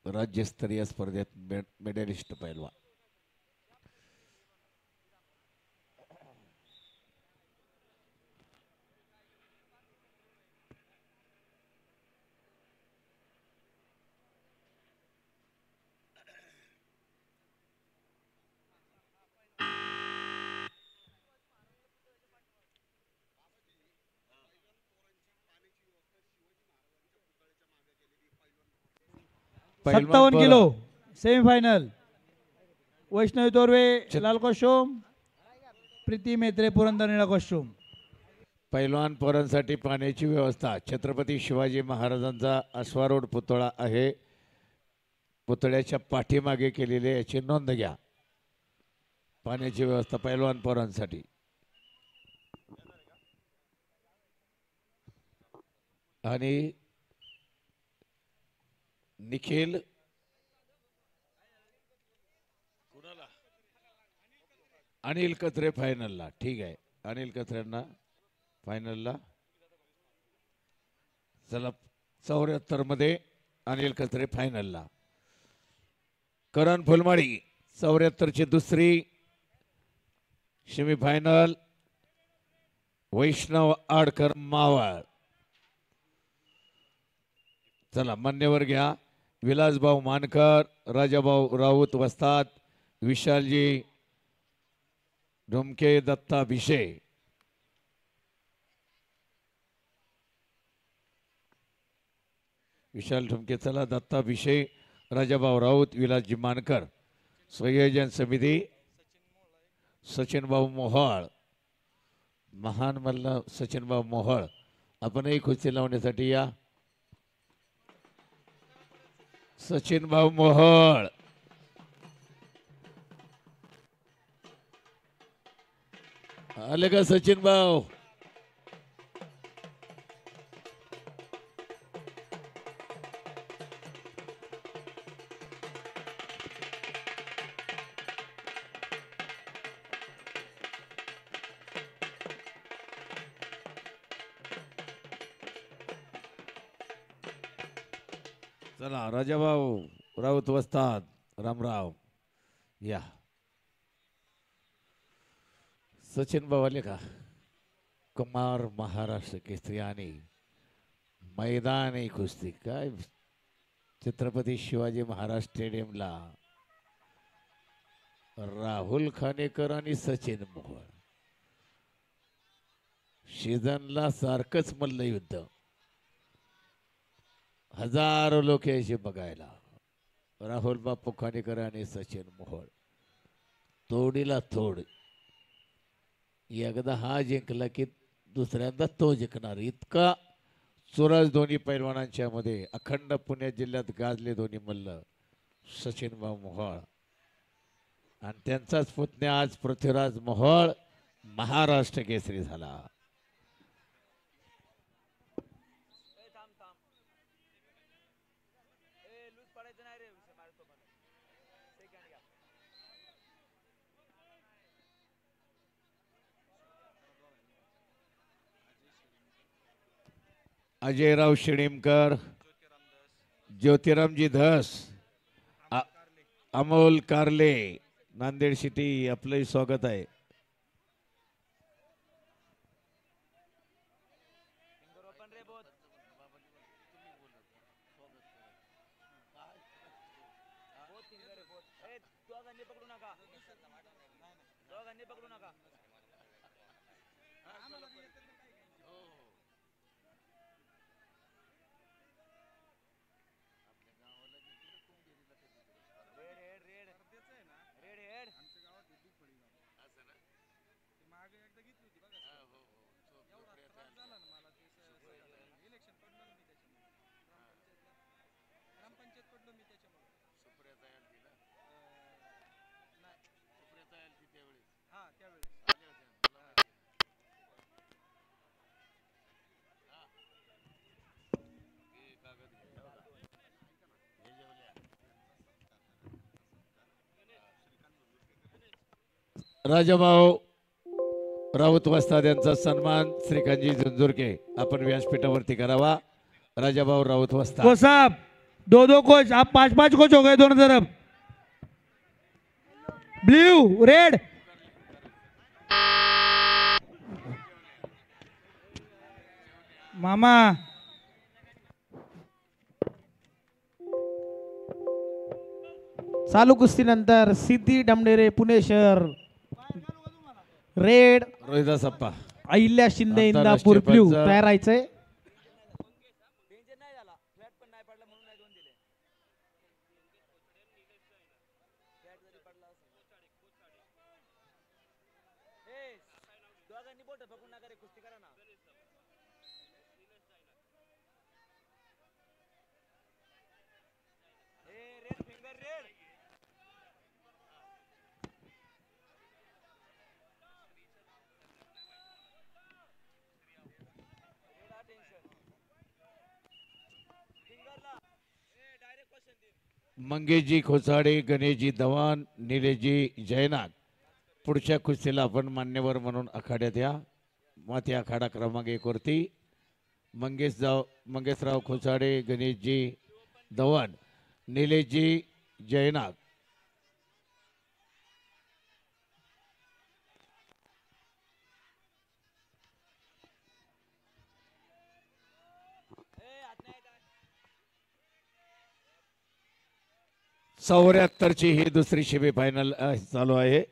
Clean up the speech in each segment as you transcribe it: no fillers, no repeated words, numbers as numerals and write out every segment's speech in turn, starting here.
राज्यस्तरीय स्पर्धेत मेडलिस्ट पैलवान. पैलवान 57 किलो पोरं. सेमीफायनल. वैष्णवी तोरवे लाल कॉस्ट्यूम, प्रीती मेत्रे पुरंदर निळा कॉस्ट्यूम. पैलवान पोरांसाठी पाण्याची व्यवस्था. छत्रपती शिवाजी महाराजांचा अश्वारूढ पुतळा आहे. पुतळ्याच्या पाठीमागे केलेले याची नोंद घ्या. पाण्याची व्यवस्था पैलवान पोरांसाठी. आणि निखिल अनिल कत्रे फायनलला. ठीक आहे, अनिल कत्रेंना फायनलला. चला 74 मध्ये अनिल कत्रे फायनलला. करण फुलमाळी 74 ची दुसरी सेमीफायनल. वैष्णव आडकर मावळ. चला मान्यवर घ्या. विलासभाऊ मानकर, राजाभाऊ राऊत वस्ताद, विशालजी ढुमके, दत्ता भिशे. विशाल ढुमके. चला दत्ता भिशे, राजाभाऊ राऊत, विलासजी मानकर. संयोजन समिती सचिन भाऊ मोहोळ. महान मल्ल सचिन भाऊ मोहोळ. आपणही खुर्ची लावण्यासाठी या. सचिन भाऊ मोहोळ. आले का सचिन भाऊ? चला राजाभाऊ राऊत वस्ताद, रामराव या. सचिन भाऊ आले का? कुमार महाराष्ट्र केसरी आणि मैदानी कुस्ती. काय छत्रपती शिवाजी महाराज स्टेडियमला राहुल खानेकर आणि सचिन मोहोळ. सीझनला सारखंच मल्लयुद्ध. हजारो लोक यायचे बघायला. राहुल बापू खानेकर आणि सचिन मोहोळ. तोडीला तोड. एकदा हा जिंकला की दुसऱ्यांदा तो जिंकणार. इतका चुरस दोन्ही पैलवानांच्या मध्ये. अखंड पुणे जिल्ह्यात गाजले दोन्ही मल्ल सचिन भाऊ मोहोळ. आणि त्यांचाच पुतण्या आज पृथ्वीराज मोहोळ महाराष्ट्र केसरी झाला. अजयराव शिणीमकर, ज्योतिरामजी धस, अमोल कारले, नांदेड सिटी. आपलंही स्वागत आहे. राजाभाऊ राऊत वस्ताद यांचा सन्मान श्रीकांतजी झुंझुरके आपण व्यासपीठावरती करावा. राजाभाऊ राऊत वस्ताद. कोसाब दो दो कोच, आप पांच पांच कोच हो गए दोनों तरफ। Blue red. मामा चालू कुस्तीनंतर सिद्धी डमडेरे पुणे शहर रेड, रोहिदास अप्पा अहिल्या शिंदे आंतरराष्ट्रीय इंदापूर ब्ल्यू पंच. तयार राहायचंय. मंगेशजी खोसाडे, गणेशजी दवान, निलेशजी जयनाग. पुढच्या कुस्तीला आपण मान्यवर म्हणून आखाड्यात या. माती आखाडा क्रमांक 1 वरती मंगेशराव खोसाडे, गणेशजी दवान, निलेशजी जयनाग. ची ही दुसरी सेमी फायनल चालू आहे.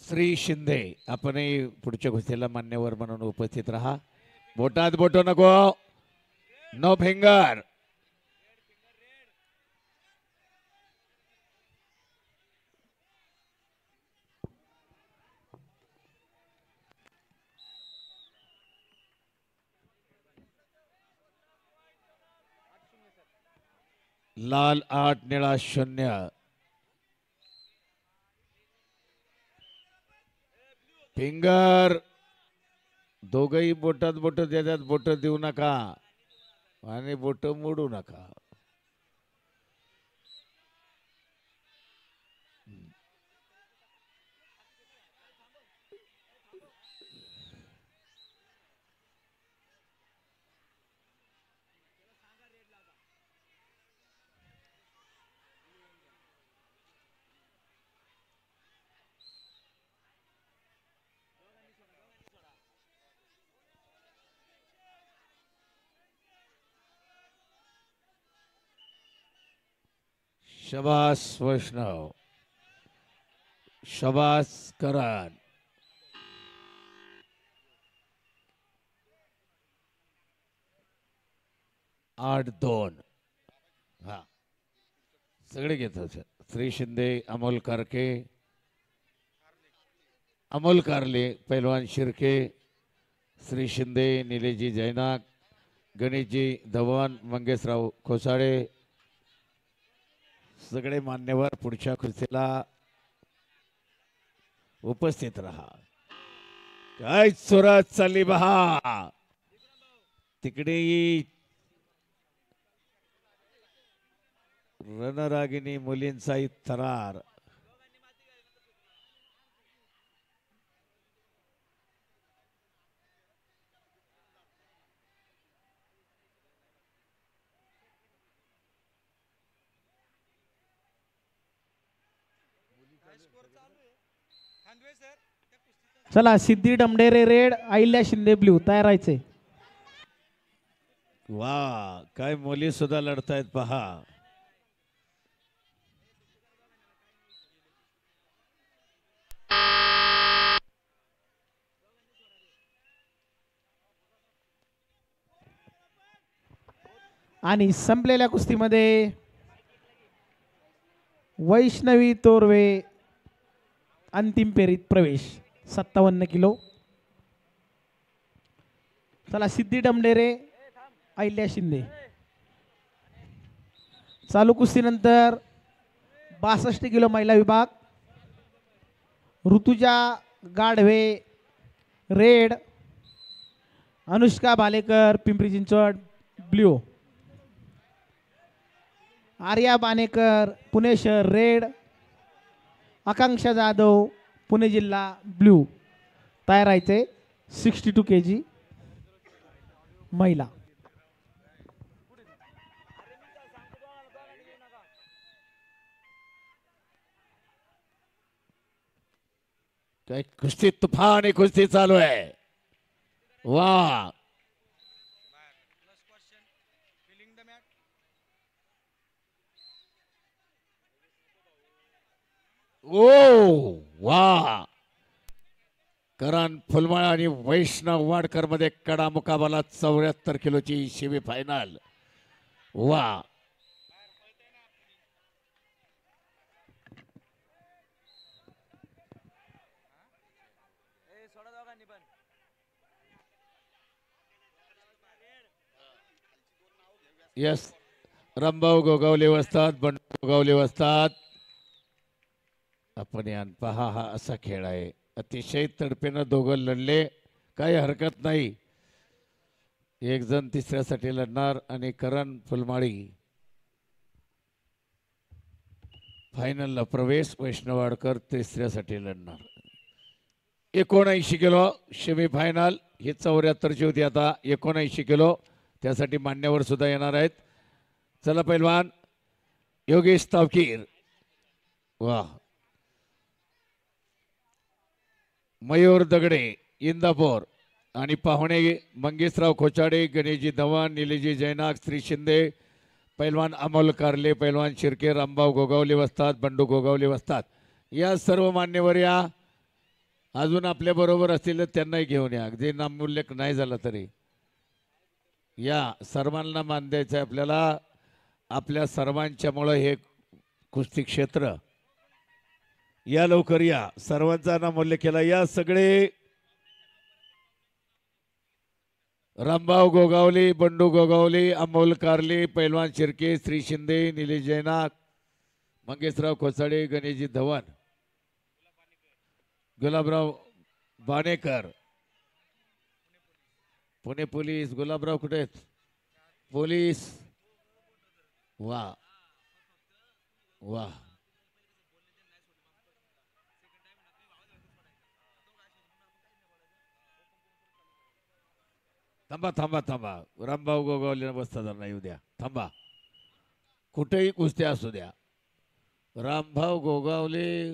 श्री शिंदे, आपणही पुढच्या कुस्तीला मान्यवर म्हणून उपस्थित राहा. बोटात बोट नको, नो फिंगर. लाल 8 निळा 0. फिंगर दोघही बोटात बोट देतात. बोट देऊ नका आणि बोट मोडू नका. शबास वैष्णव, शबास करण. आठ 2. हा सगळे घेतात. श्री शिंदे, अमोल कारके, अमोल कारले, पैलवान शिर्के, श्री शिंदे, निलेशजी जैनाग, गणेशजी धवन, मंगेशराव खोसाडे, सगळे मान्यवर पुढच्या कुस्तीला उपस्थित रहा. काय सुरात चालली बहा. तिकडे रणरागिनी मुलींचा थरार. चला सिद्धी डमडेरे रेड, अहिल्या शिंदे ब्ल्यू तयार राहायचंय. वा, काय मुली सुद्धा लढतायत पहा. आणि संपलेल्या कुस्तीमध्ये वैष्णवी तोरवे अंतिम फेरीत प्रवेश. 57 किलो. चला सिद्धी डमडेरे, अहिल्या शिंदे. चालू कुस्तीनंतर 62 किलो महिला विभाग ऋतुजा गाढवे रेड, अनुष्का भालेकर पिंपरी चिंचवड ब्ल्यू, आर्या बानेकर पुणे शहर रेड, आकांक्षा जाधव पुणे जिल्हा ब्ल्यू. तयार राहायचे 62 kg महिला. काय कुस्ती तुफान कुस्ती चालू आहे. वा ओ वा करण फुलमाळ आणि वैष्णव वाडकर मध्ये कडा मुकाबला 74 किलोची सेमी फायनल. वा यस रामभाऊ गोगावले वसतात, बंडू गोगावले वसतात. आपण यान पहा हा असा खेळ आहे. अतिशय तडपेनं दोघं लढले, काही हरकत नाही. एक जण तिसऱ्यासाठी लढणार आणि करण फुलमाळी फायनलला प्रवेश, वैष्णवाडकर तिसऱ्यासाठी लढणार. 79 किलो सेमी फायनल ही 74ची होती, आता 79 किलो. त्यासाठी मान्यवर सुद्धा येणार आहेत. चला पैलवान योगेश तावकीर, वा मयूर दगडे इंदापूर आणि पाहुणे मंगेशराव खोचाडे, गणेशजी धवन, निलेजी जैनाक, श्री शिंदे, पैलवान अमोल कारले, पैलवान शिर्के, रामभाऊ गोगावले वसतात, बंडू गोगावले वसतात. या सर्व मान्यवर या. अजून आपल्या बरोबर असतील त्यांनाही घेऊन या, अगदी नामोल्लेख नाही झाला तरी या. सर्वांना मान द्यायचं आहे आपल्याला. आपल्या सर्वांच्यामुळं हे कुस्ती क्षेत्र. या लवकर या, सर्वांचा नामोल्लेख केला. या सगळे रामभाऊ गोगावले, बंडू गोगावले, अमोल कारले, पैलवान शिर्के, श्री शिंदे, निलेश जैनाक, मंगेशराव खोसाडे, गणेशजी धवन, गुलाबराव बाणेकर, पुणे पोलीस. गुलाबराव कुठे आहेत? पोलीस. वा वा थांबा थांबा थांबा. रामभाऊ गोगावले बसता नाही उद्या. थांबा, कुठेही कुस्त्या असू द्या. रामभाऊ गोगावले